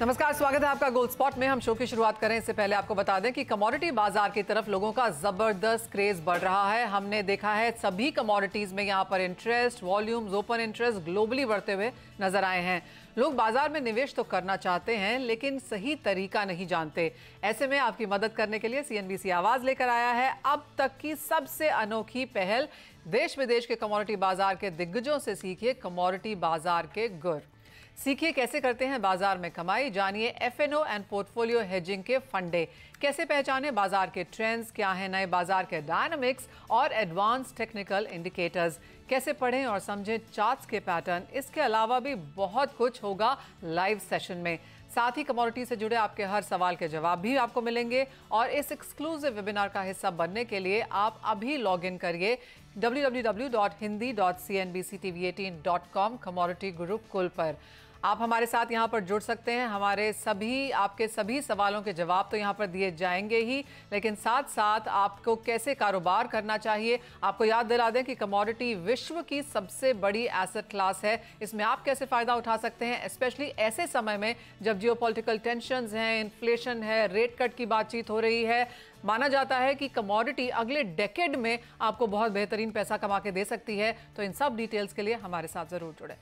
नमस्कार, स्वागत है आपका गोल्ड स्पॉट में। हम शो की शुरुआत करें इससे पहले आपको बता दें कि कमोडिटी बाजार की तरफ लोगों का जबरदस्त क्रेज बढ़ रहा है। हमने देखा है सभी कमोडिटीज में यहाँ पर interest, volumes, open interest globally बढ़ते हुए नजर आए हैं। लोग बाजार में निवेश तो करना चाहते हैं लेकिन सही तरीका नहीं जानते। ऐसे में आपकी मदद करने के लिए सीएनबीसी आवाज लेकर आया है अब तक की सबसे अनोखी पहल। देश विदेश के कमोडिटी बाजार के दिग्गजों से सीखिए कमोडिटी बाजार के गुर। सीखिए कैसे करते हैं बाजार में कमाई। जानिए एफएनओ एंड पोर्टफोलियो हेजिंग के फंडे। कैसे पहचाने बाजार के ट्रेंड्स, क्या है नए बाजार के डायनामिक्स और एडवांस टेक्निकल इंडिकेटर्स। कैसे पढ़ें और समझें चार्ट्स के पैटर्न। इसके अलावा भी बहुत कुछ होगा लाइव सेशन में। साथ ही कमोडिटी से जुड़े आपके हर सवाल के जवाब भी आपको मिलेंगे। और इस एक्सक्लूसिव वेबिनार का हिस्सा बनने के लिए आप अभी लॉग इन करिए www.hindi.cnbctv18.com कमोडिटी गुरुकुल पर। आप हमारे साथ यहाँ पर जुड़ सकते हैं। आपके सभी सवालों के जवाब तो यहाँ पर दिए जाएंगे ही, लेकिन साथ साथ आपको कैसे कारोबार करना चाहिए। आपको याद दिला दें कि कमोडिटी विश्व की सबसे बड़ी एसेट क्लास है। इसमें आप कैसे फ़ायदा उठा सकते हैं, स्पेशली ऐसे समय में जब जियोपॉलिटिकल टेंशंस हैं, इन्फ्लेशन है, रेट कट की बातचीत हो रही है। माना जाता है कि कमोडिटी अगले डेकेड में आपको बहुत बेहतरीन पैसा कमा के दे सकती है। तो इन सब डिटेल्स के लिए हमारे साथ ज़रूर जुड़ें।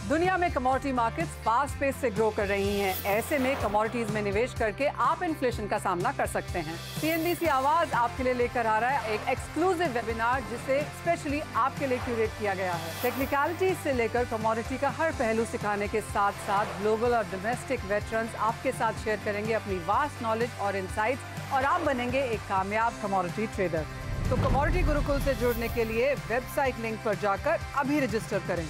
दुनिया में कमोडिटी मार्केट्स फास्ट पेस से ग्रो कर रही हैं। ऐसे में कमोडिटीज में निवेश करके आप इन्फ्लेशन का सामना कर सकते हैं। सीएनबीसी आवाज आपके लिए लेकर आ रहा है एक एक्सक्लूसिव वेबिनार जिसे स्पेशली आपके लिए क्यूरेट किया गया है। टेक्निकलिटीज से लेकर कमोडिटी का हर पहलू सिखाने के साथ साथ ग्लोबल और डोमेस्टिक वेटरन्स आपके साथ शेयर करेंगे अपनी वास्ट नॉलेज और इनसाइट्स, और आप बनेंगे एक कामयाब कमोडिटी ट्रेडर। तो कमोडिटी गुरुकुल से जुड़ने के लिए वेबसाइट लिंक पर जाकर अभी रजिस्टर करें।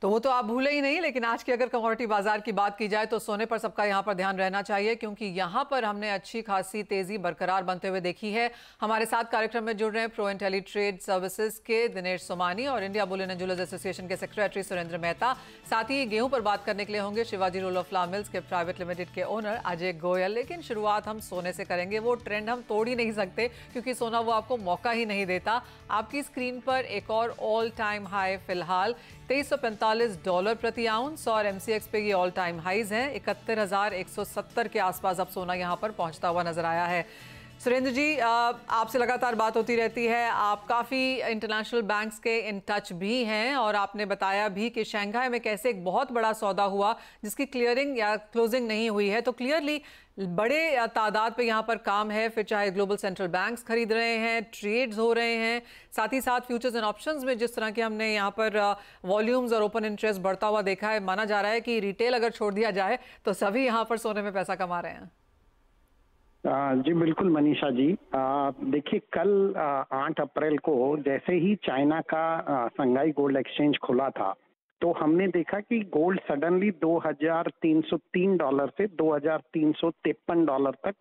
तो वो तो आप भूले ही नहीं, लेकिन आज की अगर कमोडिटी बाजार की बात की जाए तो सोने पर सबका यहाँ पर ध्यान रहना चाहिए, क्योंकि यहाँ पर हमने अच्छी खासी तेजी बरकरार बनते हुए देखी है। हमारे साथ कार्यक्रम में जुड़ रहे हैं प्रो इंटेलीट्रेड सर्विसेज के दिनेश सोमानी और India bullion and jewellers association के सेक्रेटरी सुरेंद्र मेहता। साथ ही गेहूं पर बात करने के लिए होंगे शिवाजी रोल ऑफ ला मिल्स के प्राइवेट लिमिटेड के ओनर अजय गोयल। लेकिन शुरुआत हम सोने से करेंगे। वो ट्रेंड हम तोड़ ही नहीं सकते, क्योंकि सोना वो आपको मौका ही नहीं देता। आपकी स्क्रीन पर एक और ऑल टाइम हाई फिलहाल $2345 प्रति आउंस, और एमसीएक्स पे ये ऑल टाइम हाइज हैं। 71,170 के आसपास अब सोना यहाँ पर पहुँचता हुआ नजर आया है। सुरेंद्र जी, आपसे लगातार बात होती रहती है। आप काफ़ी इंटरनेशनल बैंक्स के इन टच भी हैं, और आपने बताया भी कि शंघाई में कैसे एक बहुत बड़ा सौदा हुआ जिसकी क्लियरिंग या क्लोजिंग नहीं हुई है। तो क्लियरली बड़े तादाद पे यहाँ पर काम है। फिर चाहे ग्लोबल सेंट्रल बैंक्स खरीद रहे हैं, ट्रेड्स हो रहे हैं, साथ ही साथ फ्यूचर्स एंड ऑप्शंस में जिस तरह के हमने यहाँ पर वॉल्यूम्स और ओपन इंटरेस्ट बढ़ता हुआ देखा है। माना जा रहा है कि रिटेल अगर छोड़ दिया जाए तो सभी यहाँ पर सोने में पैसा कमा रहे हैं। जी बिल्कुल मनीषा जी। देखिए, कल 8 अप्रैल को जैसे ही चाइना का शंघाई गोल्ड एक्सचेंज खुला था, तो हमने देखा कि गोल्ड सडनली $2,303 से $2,353 तक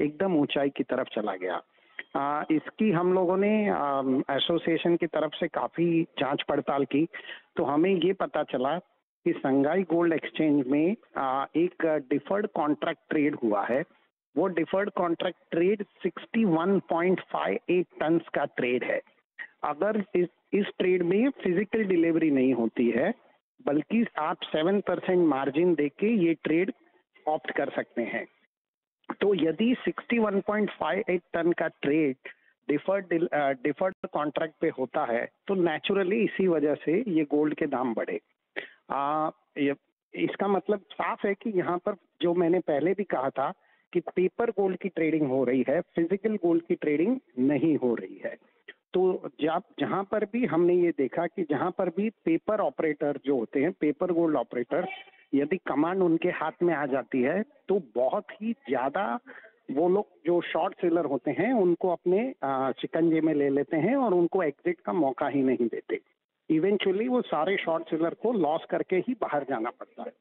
एकदम ऊंचाई की तरफ चला गया। इसकी हम लोगों ने एसोसिएशन की तरफ से काफ़ी जांच पड़ताल की, तो हमें ये पता चला कि शंघाई गोल्ड एक्सचेंज में एक डिफर्ड कॉन्ट्रैक्ट ट्रेड हुआ है। वो डिफर्ड कॉन्ट्रैक्ट ट्रेड 61.58 टन का ट्रेड है। अगर इस ट्रेड में फिजिकल डिलीवरी नहीं होती है, बल्कि आप 7% मार्जिन देके ये ट्रेड ऑप्ट कर सकते हैं। तो यदि 61.58 टन का ट्रेड डिफर्ड कॉन्ट्रैक्ट पे होता है, तो नेचुरली इसी वजह से ये गोल्ड के दाम बढ़े। इसका मतलब साफ है कि यहाँ पर जो मैंने पहले भी कहा था कि पेपर गोल्ड की ट्रेडिंग हो रही है, फिजिकल गोल्ड की ट्रेडिंग नहीं हो रही है। तो जहां पर भी हमने ये देखा कि जहां पर भी पेपर ऑपरेटर जो होते हैं, पेपर गोल्ड ऑपरेटर, यदि कमांड उनके हाथ में आ जाती है तो बहुत ही ज्यादा वो लोग जो शॉर्ट सेलर होते हैं उनको अपने शिकंजे में ले लेते हैं और उनको एग्जिट का मौका ही नहीं देते। इवेंचुअली वो सारे शॉर्ट सेलर को लॉस करके ही बाहर जाना पड़ता है।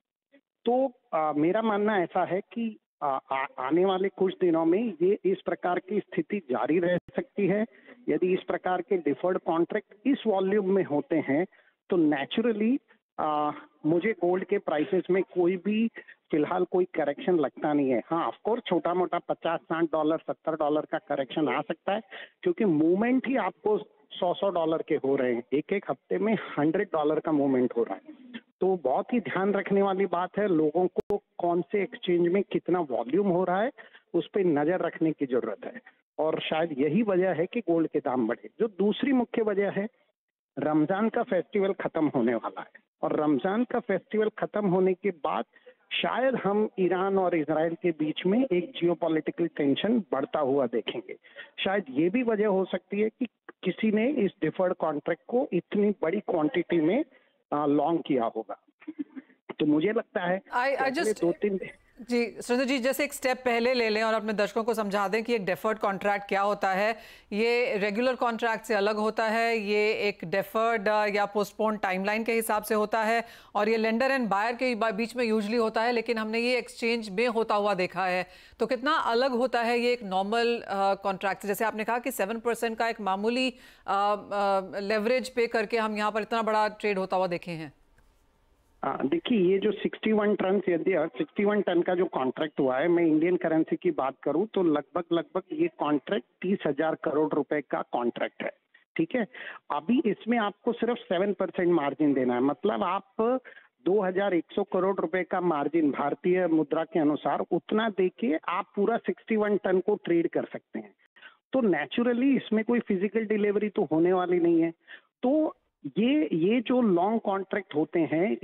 तो मेरा मानना ऐसा है कि आने वाले कुछ दिनों में ये इस प्रकार की स्थिति जारी रह सकती है। यदि इस प्रकार के डिफर्ड कॉन्ट्रैक्ट इस वॉल्यूम में होते हैं तो नेचुरली मुझे गोल्ड के प्राइसेस में कोई भी फिलहाल कोई करेक्शन लगता नहीं है। हाँ, ऑफ कोर्स छोटा मोटा $50-60 $70 का करेक्शन आ सकता है, क्योंकि मूवमेंट ही आपको $100 के हो रहे हैं। एक एक हफ्ते में $100 का मूवमेंट हो रहा है। तो बहुत ही ध्यान रखने वाली बात है, लोगों को कौन से एक्सचेंज में कितना वॉल्यूम हो रहा है उस पर नजर रखने की जरूरत है, और शायद यही वजह है कि गोल्ड के दाम बढ़े। जो दूसरी मुख्य वजह है, रमजान का फेस्टिवल खत्म होने वाला है, और रमजान का फेस्टिवल खत्म होने के बाद शायद हम ईरान और इजराइल के बीच में एक जियोपॉलिटिकल टेंशन बढ़ता हुआ देखेंगे। शायद ये भी वजह हो सकती है कि किसी ने इस डिफर्ड कॉन्ट्रैक्ट को इतनी बड़ी क्वांटिटी में लॉन्ग किया होगा। तो मुझे लगता है I just 2-3 जी सुरेंद्र जी, जैसे एक स्टेप पहले ले लें और अपने दर्शकों को समझा दें कि एक डेफर्ड कॉन्ट्रैक्ट क्या होता है। ये रेगुलर कॉन्ट्रैक्ट से अलग होता है, ये एक डेफर्ड या पोस्टपोन टाइमलाइन के हिसाब से होता है, और ये लेंडर एंड बायर के बीच में यूजली होता है, लेकिन हमने ये एक्सचेंज में होता हुआ देखा है। तो कितना अलग होता है ये एक नॉर्मल कॉन्ट्रैक्ट से? जैसे आपने कहा कि 7% का एक मामूली लेवरेज पे करके हम यहाँ पर इतना बड़ा ट्रेड होता हुआ देखे हैं। देखिए, ये जो 61 टन, यदि 61 टन का जो कॉन्ट्रैक्ट हुआ है, मैं इंडियन करेंसी की बात करूं तो लगभग ये कॉन्ट्रैक्ट 30,000 करोड़ रुपए का कॉन्ट्रैक्ट है। ठीक है, अभी इसमें आपको सिर्फ 7% मार्जिन देना है, मतलब आप 2,100 करोड़ रुपए का मार्जिन भारतीय मुद्रा के अनुसार उतना देके आप पूरा 61 टन को ट्रेड कर सकते हैं। तो नेचुरली इसमें कोई फिजिकल डिलीवरी तो होने वाली नहीं है। तो ये जो लॉन्ग कॉन्ट्रैक्ट होते हैं,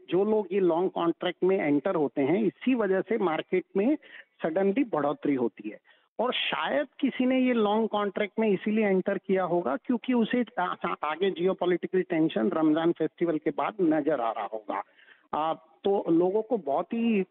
जो लोग ये लॉन्ग कॉन्ट्रैक्ट में एंटर होते हैं, इसी वजह से मार्केट में सडनली बढ़ोतरी होती है। और शायद किसी ने ये लॉन्ग कॉन्ट्रैक्ट में इसीलिए एंटर किया होगा क्योंकि उसे आगे जियोपॉलिटिकल टेंशन रमजान फेस्टिवल के बाद नजर आ रहा होगा। तो लोगों को बहुत ही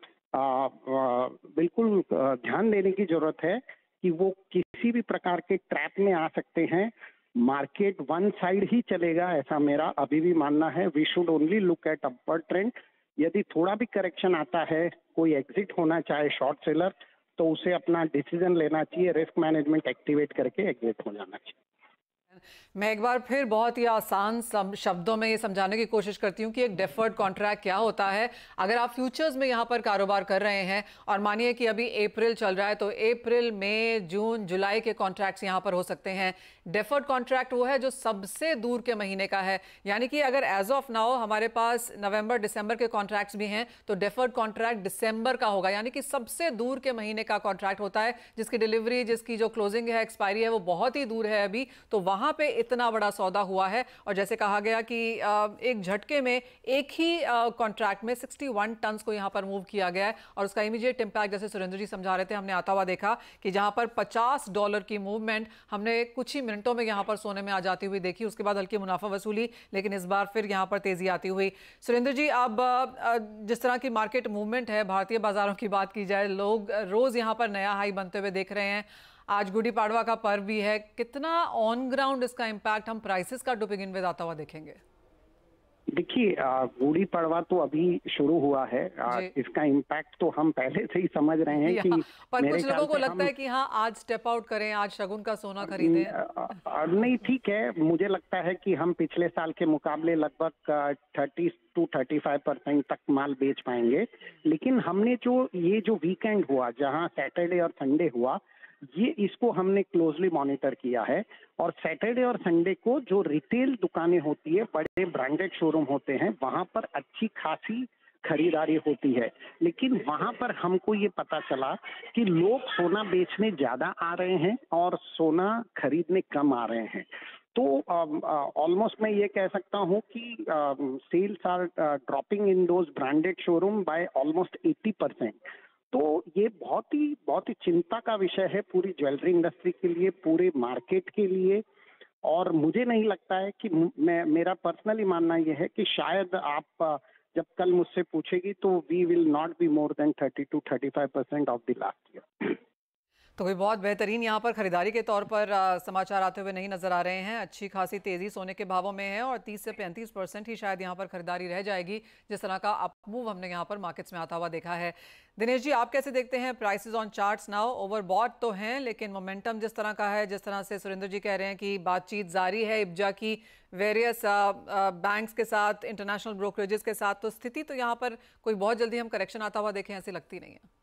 बिल्कुल ध्यान देने की जरूरत है कि वो किसी भी प्रकार के ट्रैप में आ सकते हैं। मार्केट वन साइड ही चलेगा, ऐसा मेरा अभी भी मानना है। We should only look at upward trend. यदि थोड़ा भी करेक्शन आता है, कोई एग्जिट होना चाहे शॉर्ट सेलर, तो उसे अपना डिसीजन लेना चाहिए, रिस्क मैनेजमेंट एक्टिवेट करके एग्जिट हो जाना चाहिए। मैं एक बार फिर बहुत ही आसान शब्दों में ये समझाने की कोशिश करती हूँ कि एक डेफर्ड कॉन्ट्रैक्ट क्या होता है। अगर आप फ्यूचर्स में यहाँ पर कारोबार कर रहे हैं और मानिए कि अभी अप्रैल चल रहा है, तो अप्रैल, मई, जून, जुलाई के कॉन्ट्रैक्ट्स यहाँ पर हो सकते हैं। डेफर्ड कॉन्ट्रैक्ट वो है जो सबसे दूर के महीने का है, यानी कि अगर एज ऑफ नाउ हमारे पास नवंबर दिसंबर के कॉन्ट्रैक्ट्स भी हैं, तो डेफर्ड कॉन्ट्रैक्ट दिसंबर का होगा, यानी कि सबसे दूर के महीने का कॉन्ट्रैक्ट होता है, जिसकी डिलीवरी, जिसकी जो क्लोजिंग है, एक्सपायरी है, वो बहुत ही दूर है अभी। तो वहां पे इतना बड़ा सौदा हुआ है, और जैसे कहा गया कि एक झटके में एक ही कॉन्ट्रैक्ट में 61 टन को यहां पर मूव किया गया है, और उसका इमीडिएट इंपैक्ट, जैसे सुरेंद्र जी समझा रहे थे, हमने आता हुआ देखा कि जहां पर $50 की मूवमेंट हमने कुछ ही मिनटों में यहां पर सोने में आ जाती हुई देखी। उसके बाद हल्की मुनाफा वसूली, लेकिन इस बार फिर यहां पर तेजी आती हुई। सुरेंद्र जी, अब जिस तरह की मार्केट मूवमेंट है, भारतीय बाजारों की बात की जाए, लोग रोज यहां पर नया हाई बनते हुए देख रहे हैं। आज गुड़ी पाड़वा का पर्व भी है, कितना ऑन ग्राउंड इसका इंपैक्ट हम प्राइसेस का टू बिगिन विद आता हुआ देखेंगे? देखिए, गुड़ी पड़वा तो अभी शुरू हुआ है। इसका इम्पैक्ट तो हम पहले से ही समझ रहे हैं कि पर कुछ लोगों को लगता है कि हाँ, आज स्टेप आउट करें, आज शगुन का सोना खरीदें। नहीं, ठीक है, मुझे लगता है कि हम पिछले साल के मुकाबले लगभग 30 to 35% तक माल बेच पाएंगे। लेकिन हमने ये जो वीकेंड हुआ, जहां सैटरडे और संडे हुआ, इसको हमने क्लोजली मॉनिटर किया है। और सैटरडे और संडे को जो रिटेल दुकानें होती है, बड़े ब्रांडेड शोरूम होते हैं, वहां पर अच्छी खासी खरीदारी होती है। लेकिन वहां पर हमको ये पता चला कि लोग सोना बेचने ज्यादा आ रहे हैं और सोना खरीदने कम आ रहे हैं। तो ऑलमोस्ट मैं ये कह सकता हूँ कि sales are dropping in those branded showroom by almost 80%। तो ये बहुत ही चिंता का विषय है पूरी ज्वेलरी इंडस्ट्री के लिए, पूरे मार्केट के लिए। और मुझे नहीं लगता है कि मेरा पर्सनली मानना यह है कि शायद आप जब कल मुझसे पूछेगी तो we will not be more than 30 to 35% of the last year. तो कोई बहुत बेहतरीन यहाँ पर खरीदारी के तौर पर समाचार आते हुए नहीं नजर आ रहे हैं। अच्छी खासी तेजी सोने के भावों में है, और 30 से 35% ही शायद यहाँ पर खरीदारी रह जाएगी, जिस तरह का अप मूव हमने यहाँ पर मार्केट्स में आता हुआ देखा है। दिनेश जी, आप कैसे देखते हैं prices on charts now? Overbought तो हैं, लेकिन मोमेंटम जिस तरह का है, जिस तरह से सुरेंद्र जी कह रहे हैं कि बातचीत जारी है इब्जा की वेरियस बैंक्स के साथ, इंटरनेशनल ब्रोकरेजेस के साथ, तो स्थिति तो यहाँ पर कोई बहुत जल्दी हम करेक्शन आता हुआ देखें ऐसी लगती नहीं है।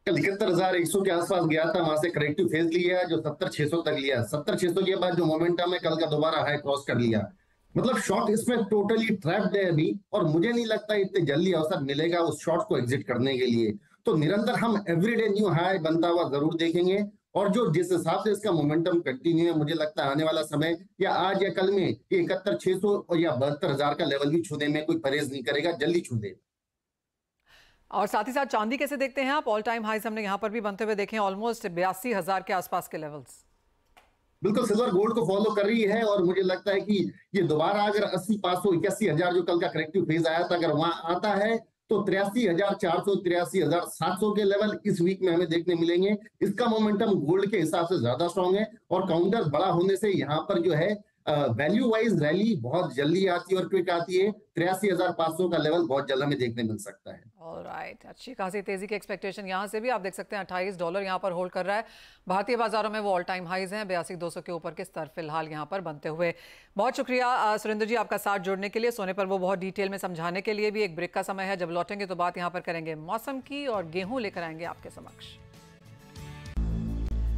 71,100 के आसपास गया था, वहां से करेक्टिव फेज लिया जो 70,600 तक लिया। 70,600 के बाद जो मोमेंटम है, कल का दोबारा हाई क्रॉस कर लिया। मतलब शॉर्ट इसमें टोटली ट्रैप्ड है अभी, और मुझे नहीं लगता इतने जल्दी अवसर मिलेगा उस शॉर्ट को एग्जिट करने के लिए। तो निरंतर हम एवरीडे न्यू हाई बनता हुआ जरूर देखेंगे, और जो जिस हिसाब से इसका मोमेंटम कंटिन्यू है, मुझे लगता है आने वाला समय या आज या कल में 71,600 और या 72,000 का लेवल भी छूने में कोई परहेज नहीं करेगा, जल्दी छू दे। और साथ ही साथ चांदी कैसे देखते हैं आप? ऑल टाइम हाईज हमने यहाँ पर भी बनते हुए देखे हैं, ऑलमोस्ट 82,000 के आसपास के लेवल्स। बिल्कुल सिल्वर गोल्ड को फॉलो कर रही है, और मुझे लगता है कि ये दोबारा अगर 80,500 81,000 जो कल का करेक्टिव फेज आया था, अगर वहां आता है तो 83,400 83,700 के लेवल इस वीक में हमें देखने मिलेंगे। इसका मोमेंटम गोल्ड के हिसाब से ज्यादा स्ट्रांग है, और काउंटर बड़ा होने से यहाँ पर जो है वैल्यू वाइज रैली बहुत जल्दी आती है और क्विक आती है। 83,500 का लेवल बहुत जल्द हमें देखने मिल सकता है। ऑलराइट, अच्छी खासी तेजी की एक्सपेक्टेशन यहाँ से भी आप देख सकते हैं। $28 यहाँ पर होल्ड कर रहा है। भारतीय बाजारों में वो ऑल टाइम हाईज हैं, 82,200 के ऊपर के स्तर फिलहाल यहाँ पर बनते हुए। बहुत शुक्रिया सुरेंद्र जी आपका साथ जोड़ने के लिए, सोने पर वो बहुत डिटेल में समझाने के लिए भी। एक ब्रेक का समय है, जब लौटेंगे तो बात यहाँ पर करेंगे मौसम की, और गेहूं लेकर आएंगे आपके समक्ष।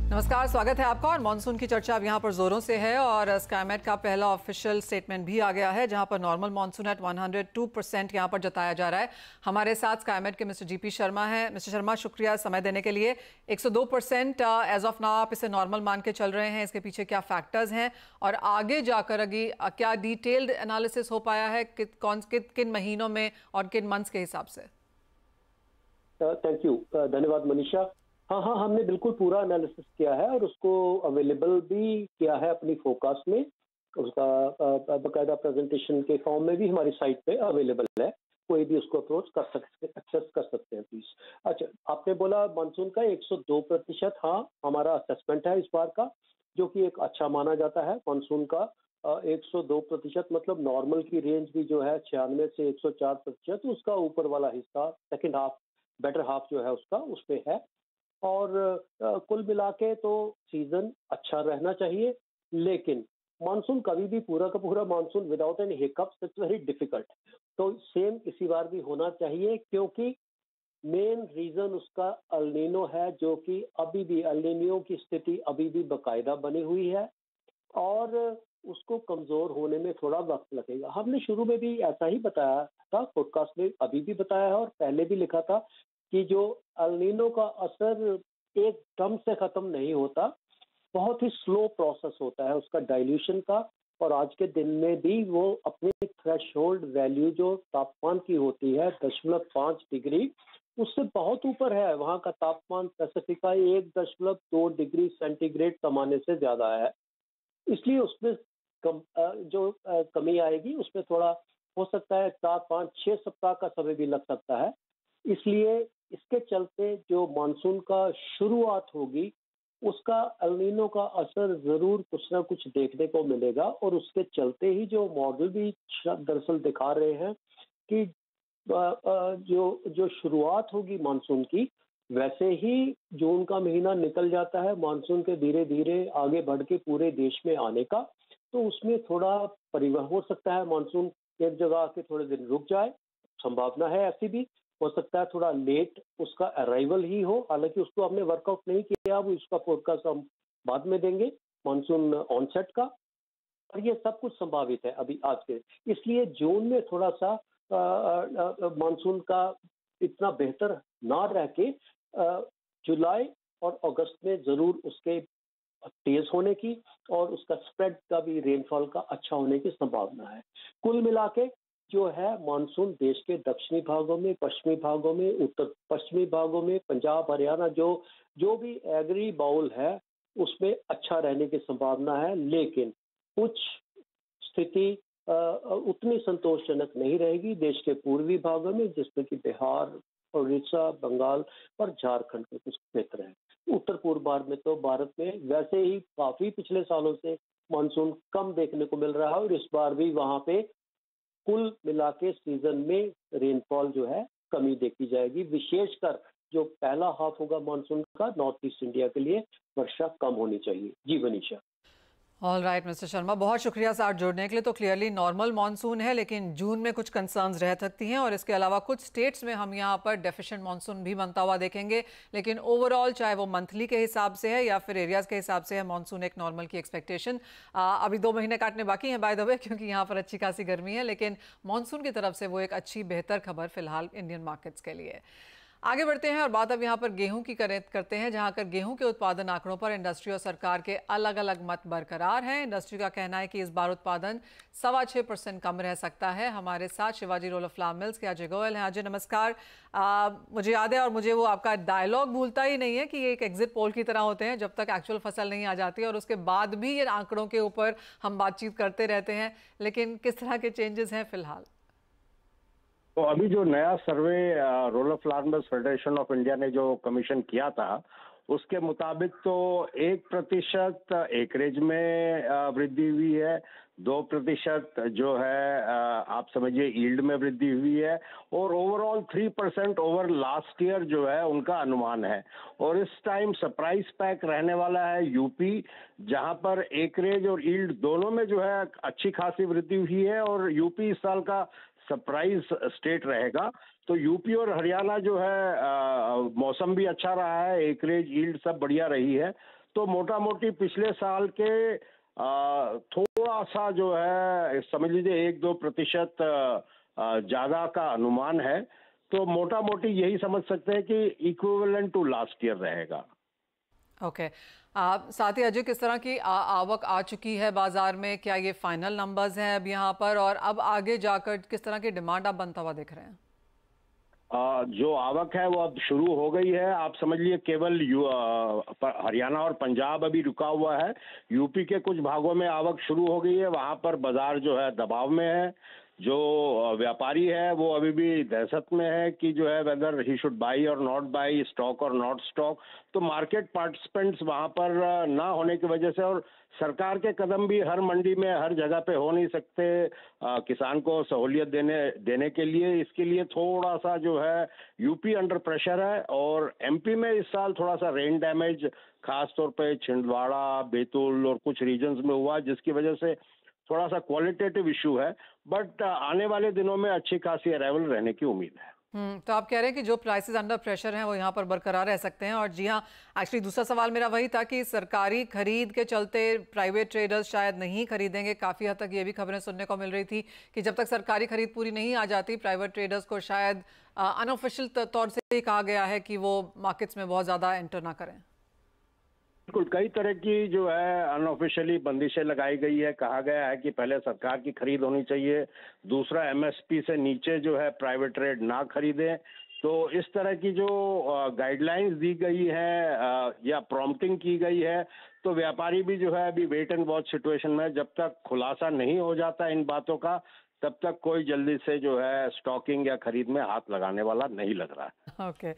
नमस्कार, स्वागत है आपका। और मानसून की चर्चा अब यहाँ पर जोरों से है, और स्काईमेट का पहला ऑफिशियल स्टेटमेंट भी आ गया है, जहाँ पर नॉर्मल मानसून एट 102% यहाँ पर जताया जा रहा है। हमारे साथ स्काईमेट के मिस्टर जीपी शर्मा हैं। मिस्टर शर्मा, शुक्रिया समय देने के लिए। 102% एज ऑफ नाउ आप इसे नॉर्मल मान के चल रहे हैं, इसके पीछे क्या फैक्टर्स हैं, और आगे जाकर अभी क्या डिटेल्ड एनालिसिस हो पाया है किन महीनों में और किन मंथ्स के हिसाब से? थैंक यू, धन्यवाद मनीषा। हाँ, हमने बिल्कुल पूरा एनालिसिस किया है और उसको अवेलेबल भी किया है अपनी फोरकास्ट में। उसका बकायदा प्रेजेंटेशन के फॉर्म में भी हमारी साइट पे अवेलेबल है, कोई भी उसको अप्रोच कर सकते, एक्सेस कर सकते हैं प्लीज। अच्छा, आपने बोला मानसून का 102%, हाँ हमारा असेसमेंट है इस बार का, जो कि एक अच्छा माना जाता है मानसून का। 102% मतलब नॉर्मल की रेंज भी जो है 96 से 104%, उसका ऊपर वाला हिस्सा सेकेंड हाफ, बेटर हाफ जो है उसका उसमें है। और कुल मिला के तो सीजन अच्छा रहना चाहिए, लेकिन मानसून कभी भी पूरा का पूरा monsoon without any hiccups it's very difficult. तो सेम इसी बार भी होना चाहिए, क्योंकि मेन रीजन उसका अल नीनो है, जो कि अभी भी अल नीनो की स्थिति अभी भी बकायदा बनी हुई है, और उसको कमजोर होने में थोड़ा वक्त लगेगा। हमने शुरू में भी ऐसा ही बताया था, पॉडकास्ट में अभी भी बताया है और पहले भी लिखा था कि जो अल नीनो का असर एकदम से खत्म नहीं होता, बहुत ही स्लो प्रोसेस होता है उसका डाइल्यूशन का। और आज के दिन में भी वो अपनी थ्रेशोल्ड वैल्यू जो तापमान की होती है 0.5 डिग्री, उससे बहुत ऊपर है। वहाँ का तापमान पैसिफिक का 1.2 डिग्री सेंटीग्रेड कमाने से ज्यादा है, इसलिए उसमें कमी आएगी। उसमें थोड़ा हो सकता है 4, 5, 6 सप्ताह का समय भी लग सकता है। इसलिए इसके चलते जो मानसून का शुरुआत होगी, उसका एल नीनो का असर जरूर कुछ ना कुछ देखने को मिलेगा। और उसके चलते ही जो मॉडल भी दरअसल दिखा रहे हैं कि जो शुरुआत होगी मानसून की, वैसे ही जून का महीना निकल जाता है मानसून के धीरे धीरे आगे बढ़ के पूरे देश में आने का। तो उसमें थोड़ा परिवर्तन हो सकता है, मानसून एक जगह आके थोड़े दिन रुक जाए, संभावना है ऐसी भी। हो सकता है थोड़ा लेट उसका अराइवल ही हो, हालांकि उसको हमने वर्कआउट नहीं किया, वो उसका फोरकास्ट हम बाद में देंगे मानसून ऑनसेट का। और ये सब कुछ संभावित है अभी आज के, इसलिए जून में थोड़ा सा मानसून का इतना बेहतर ना रह के जुलाई और अगस्त में जरूर उसके तेज होने की और उसका स्प्रेड का भी रेनफॉल का अच्छा होने की संभावना है। कुल मिला के जो है मानसून देश के दक्षिणी भागों में, पश्चिमी भागों में, उत्तर पश्चिमी भागों में, पंजाब हरियाणा जो भी एग्री बाउल है उसमें अच्छा रहने की संभावना है। लेकिन कुछ स्थिति उतनी संतोषजनक नहीं रहेगी देश के पूर्वी भागों में, जिसमें कि बिहार, उड़ीसा, बंगाल और झारखंड के कुछ क्षेत्र हैं। उत्तर पूर्व भारत में तो भारत में वैसे ही काफी पिछले सालों से मानसून कम देखने को मिल रहा है, और इस बार भी वहां पे कुल मिला के सीजन में रेनफॉल जो है कमी देखी जाएगी। विशेषकर जो पहला हाफ होगा मानसून का, नॉर्थ ईस्ट इंडिया के लिए वर्षा कम होनी चाहिए। जी Manisha. All right mister Sharma, बहुत शुक्रिया साथ जुड़ने के लिए। तो क्लियरली नॉर्मल मॉनसून है, लेकिन जून में कुछ कंसर्न्स रह सकती हैं और इसके अलावा कुछ स्टेट्स में हम यहाँ पर डेफिशिएंट मॉनसून भी बनता हुआ देखेंगे। लेकिन ओवरऑल चाहे वो मंथली के हिसाब से है या फिर एरियाज के हिसाब से है, मॉनसून एक नॉर्मल की एक्सपेक्टेशन। अभी 2 महीने काटने बाकी हैं बाय द वे, क्योंकि यहाँ पर अच्छी खासी गर्मी है, लेकिन मॉनसून की तरफ से वो एक अच्छी बेहतर खबर फिलहाल इंडियन मार्केट्स के लिए। आगे बढ़ते हैं और बात अब यहाँ पर गेहूं की करते हैं, जहां कर गेहूं के उत्पादन आंकड़ों पर इंडस्ट्री और सरकार के अलग अलग मत बरकरार हैं। इंडस्ट्री का कहना है कि इस बार उत्पादन 6.25% कम रह सकता है। हमारे साथ Shivaji roll of flour mills के अजय गोयल हैं। अजय नमस्कार। मुझे याद है और मुझे वो आपका डायलॉग भूलता ही नहीं है कि ये एक एग्जिट पोल की तरह होते हैं, जब तक एक्चुअल फसल नहीं आ जाती और उसके बाद भी ये आंकड़ों के ऊपर हम बातचीत करते रहते हैं। लेकिन किस तरह के चेंजेस हैं फिलहाल? तो अभी जो नया survey role of farmers federation of India ने जो कमीशन किया था, उसके मुताबिक तो 1% एकरेज में वृद्धि हुई है, 2% जो है आप समझिए यील्ड में वृद्धि हुई है, और ओवरऑल 3% ओवर लास्ट ईयर जो है उनका अनुमान है। और इस टाइम सरप्राइज पैक रहने वाला है यूपी, जहां पर एकरेज और यील्ड दोनों में जो है अच्छी खासी वृद्धि हुई है, और यूपी इस साल का सरप्राइज स्टेट रहेगा। तो यूपी और हरियाणा जो है मौसम भी अच्छा रहा है, एकरेज यील्ड सब बढ़िया रही है। तो मोटा मोटी पिछले साल के थोड़ा सा जो है समझ लीजिए 1-2% ज्यादा का अनुमान है। तो मोटा मोटी यही समझ सकते हैं कि इक्विवेलेंट टू लास्ट ईयर रहेगा। ओके साथ ही अजय, किस तरह की आवक आ चुकी है बाजार में? क्या ये फाइनल नंबर्स हैं अब यहाँ पर, और अब आगे जाकर किस तरह की डिमांड आप बनता हुआ देख रहे हैं? जो आवक है वो अब शुरू हो गई है। आप समझ लिए केवल हरियाणा और पंजाब अभी रुका हुआ है। यूपी के कुछ भागों में आवक शुरू हो गई है, वहां पर बाजार जो है दबाव में है। जो व्यापारी है वो अभी भी दहशत में है कि जो है वेदर ही शुड बाई और नॉट बाई, स्टॉक और नॉट स्टॉक। तो मार्केट पार्टिसिपेंट्स वहां पर ना होने की वजह से, और सरकार के कदम भी हर मंडी में हर जगह पे हो नहीं सकते किसान को सहूलियत देने के लिए। इसके लिए थोड़ा सा जो है यूपी अंडर प्रेशर है, और एमपी में इस साल थोड़ा सा रेन डैमेज खास तौर पे छिंदवाड़ा, बैतूल और कुछ रीजन्स में हुआ, जिसकी वजह से थोड़ा सा क्वालिटेटिव इशू है। बट आने वाले दिनों में अच्छी खासी अराइवल रहने की उम्मीद है। तो आप कह रहे हैं कि जो प्राइसेस अंडर प्रेशर हैं वो यहाँ पर बरकरार रह सकते हैं। और जी हाँ, एक्चुअली दूसरा सवाल मेरा वही था कि सरकारी खरीद के चलते प्राइवेट ट्रेडर्स शायद नहीं खरीदेंगे। काफ़ी हद तक ये भी खबरें सुनने को मिल रही थी कि जब तक सरकारी खरीद पूरी नहीं आ जाती, प्राइवेट ट्रेडर्स को शायद अनऑफिशियल तौर से ही कहा गया है कि वो मार्केट्स में बहुत ज़्यादा एंटर ना करें। बिल्कुल, कई तरह की जो है अनऑफिशियली बंदिशें लगाई गई है। कहा गया है कि पहले सरकार की खरीद होनी चाहिए, दूसरा एमएसपी से नीचे जो है प्राइवेट ट्रेड ना खरीदें। तो इस तरह की जो गाइडलाइंस दी गई है या प्रॉम्प्टिंग की गई है, तो व्यापारी भी जो है अभी वेट एंड वॉच सिचुएशन में, जब तक खुलासा नहीं हो जाता इन बातों का, तब तक कोई जल्दी से जो है स्टॉकिंग या खरीद में हाथ लगाने वाला नहीं लग रहा है। ओके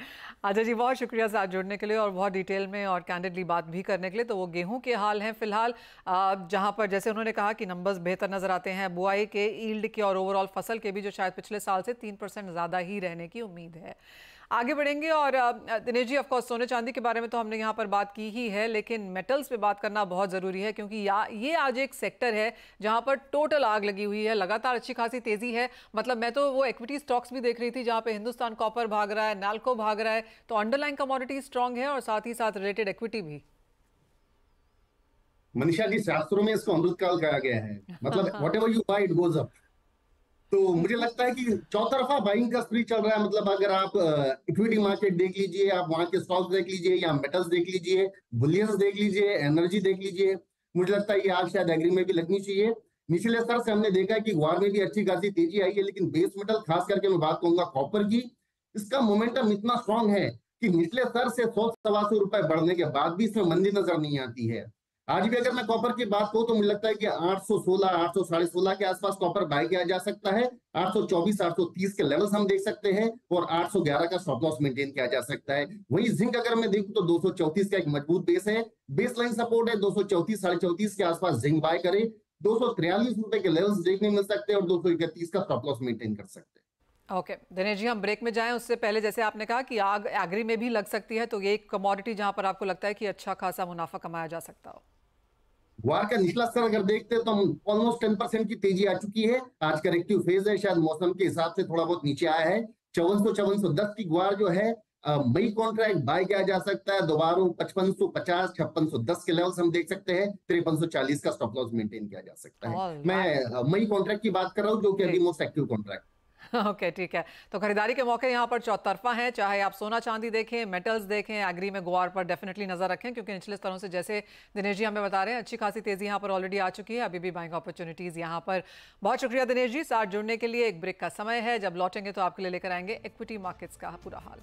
अजय जी, बहुत शुक्रिया साथ जुड़ने के लिए और बहुत डिटेल में और कैंडिडली बात भी करने के लिए। तो वो गेहूं के हाल हैं फिलहाल, जहां पर जैसे उन्होंने कहा कि नंबर्स बेहतर नजर आते हैं, बुआई के, ईल्ड के और ओवरऑल फसल के भी, जो शायद पिछले साल से 3% ज़्यादा ही रहने की उम्मीद है। आगे बढ़ेंगे और दिनेश जी, ऑफ कोर्स सोने चांदी के बारे में तो हमने यहाँ पर बात की ही है, लेकिन मेटल्स पे बात करना बहुत ज़रूरी है, क्योंकि ये आज एक सेक्टर है जहाँ पर टोटल आग लगी हुई है। लगातार अच्छी खासी तेज़ी है। मतलब मैं तो वो इक्विटी स्टॉक्स भी देख रही थी जहाँ पे हिंदुस्तान कॉपर भाग रहा है, नाल्को भाग रहा है। तो अंडरलाइन कमोडिटी स्ट्रांग है और साथ ही साथ रिलेटेड इक्विटी भी। मनीषा जी, शास्त्रों में इसको अमृत काल कहा गया है। मतलब whatever you buy it goes up. तो मुझे लगता है कि चौतरफा बाइंग का स्प्री चल रहा है। मतलब अगर आप इक्विटी मार्केट देख लीजिए, आप वहां के स्टॉक्स देख लीजिए, या मेटल्स देख लीजिए, बुलियंस देख लीजिए, एनर्जी देख लीजिए, मुझे लगता है ये आज शायद एग्री में भी लगनी चाहिए। निचले स्तर से हमने देखा कि गुआर में भी अच्छी खासी तेजी आई है, लेकिन बेस मेटल खास करके मैं बात करूंगा कॉपर की, इसका मोमेंटम इतना स्ट्रांग है कि निचले स्तर से 100-125 रुपए बढ़ने के बाद भी इसमें मंदी नजर नहीं आती है। आज भी अगर मैं कॉपर की बात करूं तो मुझे लगता है कि 816, 816.5 के आसपास कॉपर बाय किया जा सकता है। 824, 830 के लेवल्स हम देख सकते हैं, और 811 का स्टॉप लॉस मेंटेन किया जा सकता है। वहीं जिंक अगर मैं देखूं तो 234 का एक मजबूत बेस है, बेस लाइन सपोर्ट है 234, 34.5 के आसपास जिंक बाय करे। 243 रुपए के लेवल्स देखने मिल सकते हैं, और 231 का स्टॉप लॉस मेंटेन कर सकते हैं। ओके दिनेश जी, हम ब्रेक में जाएं उससे पहले जैसे आपने कहा कि आग एग्री में भी लग सकती है, तो ये एक कमोडिटी जहां पर आपको लगता है कि अच्छा खासा मुनाफा कमाया जा सकता हो। ग्वार का निचला स्तर अगर देखते हैं तो हम ऑलमोस्ट 10% की तेजी आ चुकी है। आज करेक्टिव फेज है, शायद मौसम के हिसाब से थोड़ा बहुत नीचे आया है। 5410 की ग्वार जो है मई कॉन्ट्रैक्ट बाय किया जा सकता है दोबारा 5550 5610 के लेवल्स हम देख सकते हैं। 5340 का स्टॉप लॉस मेंटेन किया जा सकता है। मैं मई कॉन्ट्रैक्ट की बात कर रहा हूँ जो कि अभी मोस्ट एक्टिव कॉन्ट्रैक्ट। ओके ठीक है, तो खरीदारी के मौके यहाँ पर चौतरफा हैं, चाहे आप सोना चांदी देखें, मेटल्स देखें, एग्री में ग्वार पर डेफिनेटली नजर रखें क्योंकि निचले स्तरों से जैसे दिनेश जी हमें बता रहे हैं अच्छी खासी तेजी यहाँ पर ऑलरेडी आ चुकी है, अभी भी बाइंग अपॉर्चुनिटीज यहाँ पर। बहुत शुक्रिया दिनेश जी, साथ जुड़ने के लिए। एक ब्रेक का समय है, जब लौटेंगे तो आपके लिए लेकर आएंगे इक्विटी मार्केट्स का पूरा हाल।